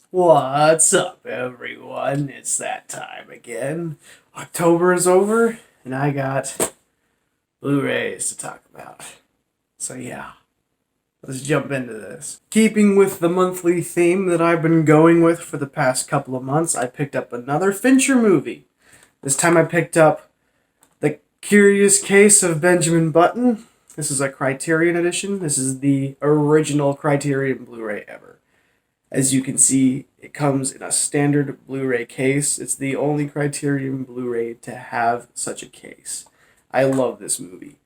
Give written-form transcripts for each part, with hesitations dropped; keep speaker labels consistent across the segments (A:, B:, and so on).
A: What's up, everyone? It's that time again. October is over, and I got Blu-rays to talk about. So, yeah, let's jump into this. Keeping with the monthly theme that I've been going with for the past couple of months, I picked up another Fincher movie. This time I picked up The Curious Case of Benjamin Button. This is a Criterion edition. This is the original Criterion Blu-ray ever. As you can see, it comes in a standard Blu-ray case. It's the only Criterion Blu-ray to have such a case. I love this movie.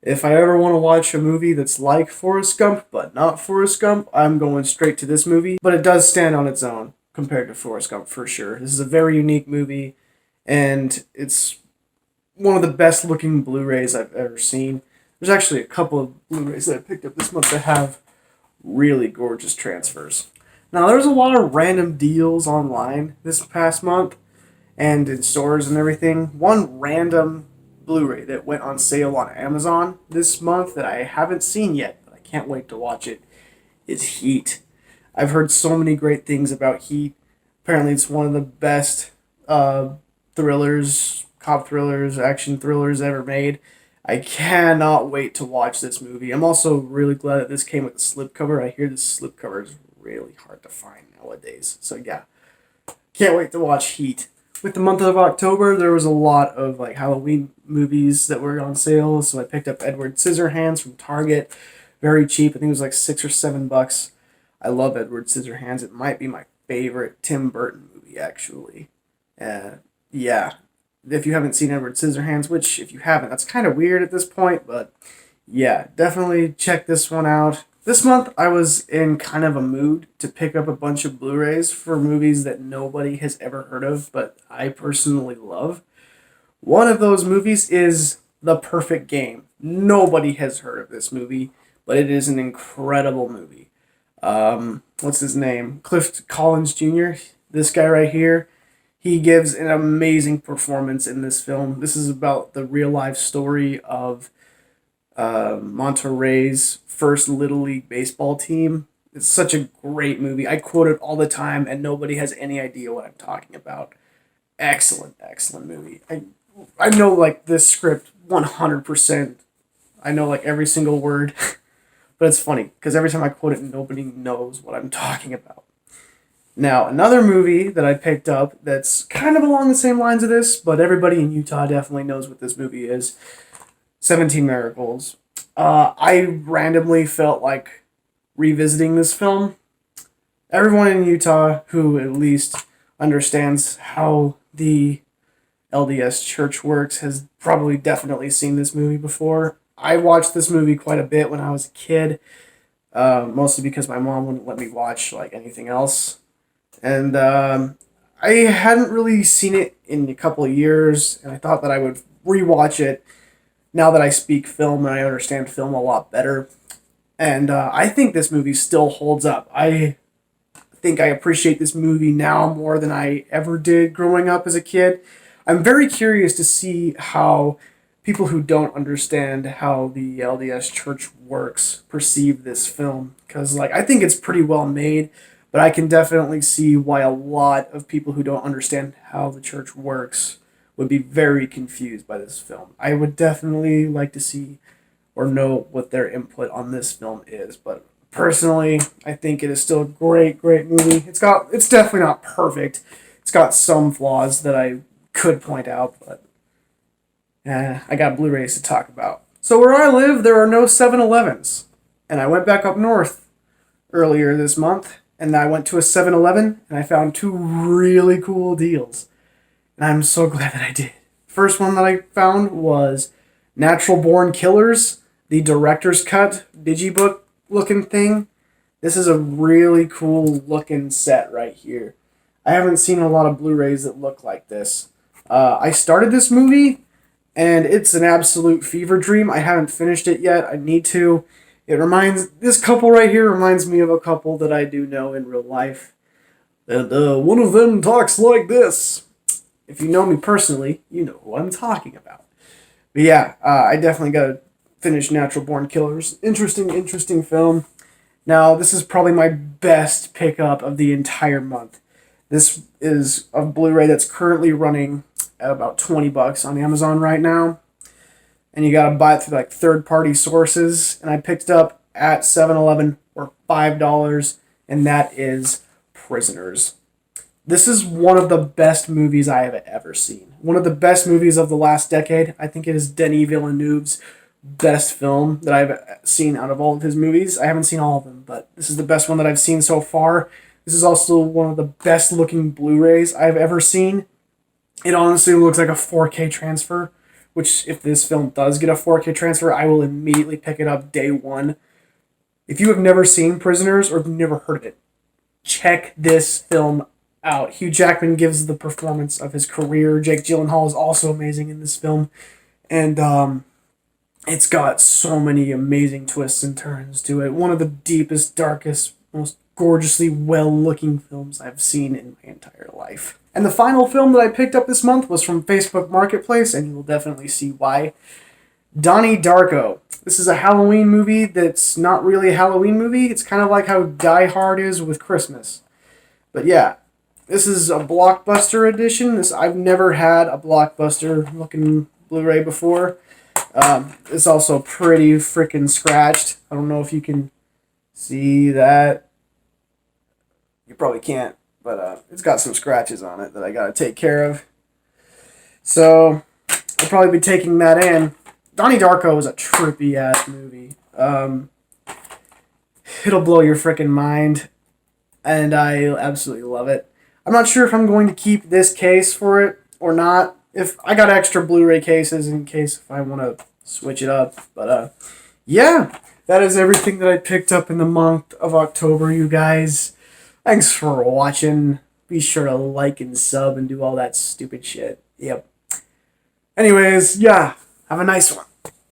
A: If I ever want to watch a movie that's like Forrest Gump, but not Forrest Gump, I'm going straight to this movie. But it does stand on its own compared to Forrest Gump for sure. This is a very unique movie, and it's one of the best looking Blu-rays I've ever seen. There's actually a couple of Blu-rays that I picked up this month that have really gorgeous transfers. Now, there's a lot of random deals online this past month and in stores and everything. One random Blu-ray that went on sale on Amazon this month that I haven't seen yet, but I can't wait to watch it, is Heat. I've heard so many great things about Heat. Apparently, it's one of the best thrillers, cop thrillers, action thrillers ever made. I cannot wait to watch this movie. I'm also really glad that this came with a slipcover. I hear this slipcover is really hard to find nowadays. So yeah, can't wait to watch Heat. With the month of October, there was a lot of like Halloween movies that were on sale. So I picked up Edward Scissorhands from Target, very cheap. I think it was like $6 or $7. I love Edward Scissorhands. It might be my favorite Tim Burton movie actually. Yeah, if you haven't seen Edward Scissorhands, which if you haven't, that's kind of weird at this point, but yeah, definitely check this one out. This month, I was in kind of a mood to pick up a bunch of Blu-rays for movies that nobody has ever heard of, but I personally love. One of those movies is The Perfect Game. Nobody has heard of this movie, but it is an incredible movie. What's his name? Cliff Collins Jr., this guy right here. He gives an amazing performance in this film. This is about the real-life story of Monterey's first Little League baseball team. It's such a great movie. I quote it all the time, and nobody has any idea what I'm talking about. Excellent, excellent movie. I know like this script 100%. I know like every single word, but it's funny because every time I quote it, nobody knows what I'm talking about. Now, another movie that I picked up that's kind of along the same lines of this, but everybody in Utah definitely knows what this movie is. 17 Miracles. I randomly felt like revisiting this film. Everyone in Utah who at least understands how the LDS church works has probably definitely seen this movie before. I watched this movie quite a bit when I was a kid, mostly because my mom wouldn't let me watch like anything else. And I hadn't really seen it in a couple of years, and I thought that I would rewatch it now that I speak film and I understand film a lot better. And I think this movie still holds up. I think I appreciate this movie now more than I ever did growing up as a kid. I'm very curious to see how people who don't understand how the LDS church works perceive this film. Because like I think it's pretty well made, but I can definitely see why a lot of people who don't understand how the church works would be very confused by this film. I would definitely like to see or know what their input on this film is, but personally, I think it is still a great, great movie. It's definitely not perfect. It's got some flaws that I could point out, but I got Blu-rays to talk about. So where I live, there are no 7-Elevens, and I went back up north earlier this month, and I went to a 7-Eleven, and I found two really cool deals. And I'm so glad that I did. First one that I found was Natural Born Killers, the director's cut digibook looking thing. This is a really cool looking set right here. I haven't seen a lot of Blu-rays that look like this. I started this movie, and it's an absolute fever dream. I haven't finished it yet. I need to. This couple right here reminds me of a couple that I do know in real life. And one of them talks like this. If you know me personally, you know who I'm talking about. But yeah, I definitely got to finish Natural Born Killers. Interesting film. Now, this is probably my best pickup of the entire month. This is a Blu-ray that's currently running at about $20 on Amazon right now. And you gotta buy it through like third-party sources. And I picked it up at 7-Eleven for $5, and that is Prisoners. This is one of the best movies I have ever seen. One of the best movies of the last decade. I think it is Denis Villeneuve's best film that I've seen out of all of his movies. I haven't seen all of them, but this is the best one that I've seen so far. This is also one of the best looking Blu-rays I've ever seen. It honestly looks like a 4K transfer, which if this film does get a 4K transfer, I will immediately pick it up day one. If you have never seen Prisoners or never heard of it, check this film out. Hugh Jackman gives the performance of his career. Jake Gyllenhaal is also amazing in this film. And it's got so many amazing twists and turns to it. One of the deepest, darkest, most gorgeously well-looking films I've seen in my entire life. And the final film that I picked up this month was from Facebook Marketplace, and you will definitely see why. Donnie Darko. This is a Halloween movie that's not really a Halloween movie. It's kind of like how Die Hard is with Christmas. But yeah, this is a Blockbuster edition. I've never had a Blockbuster looking Blu-ray before. It's also pretty freaking scratched. I don't know if you can see that. You probably can't, but it's got some scratches on it that I gotta take care of. So I'll probably be taking that in. Donnie Darko is a trippy ass movie. It'll blow your freaking mind, and I absolutely love it. I'm not sure if I'm going to keep this case for it or not. If I got extra Blu-ray cases in case if I want to switch it up, but yeah, that is everything that I picked up in the month of October, you guys. Thanks for watching. Be sure to like and sub and do all that stupid shit. Yep. Anyways, yeah, have a nice one.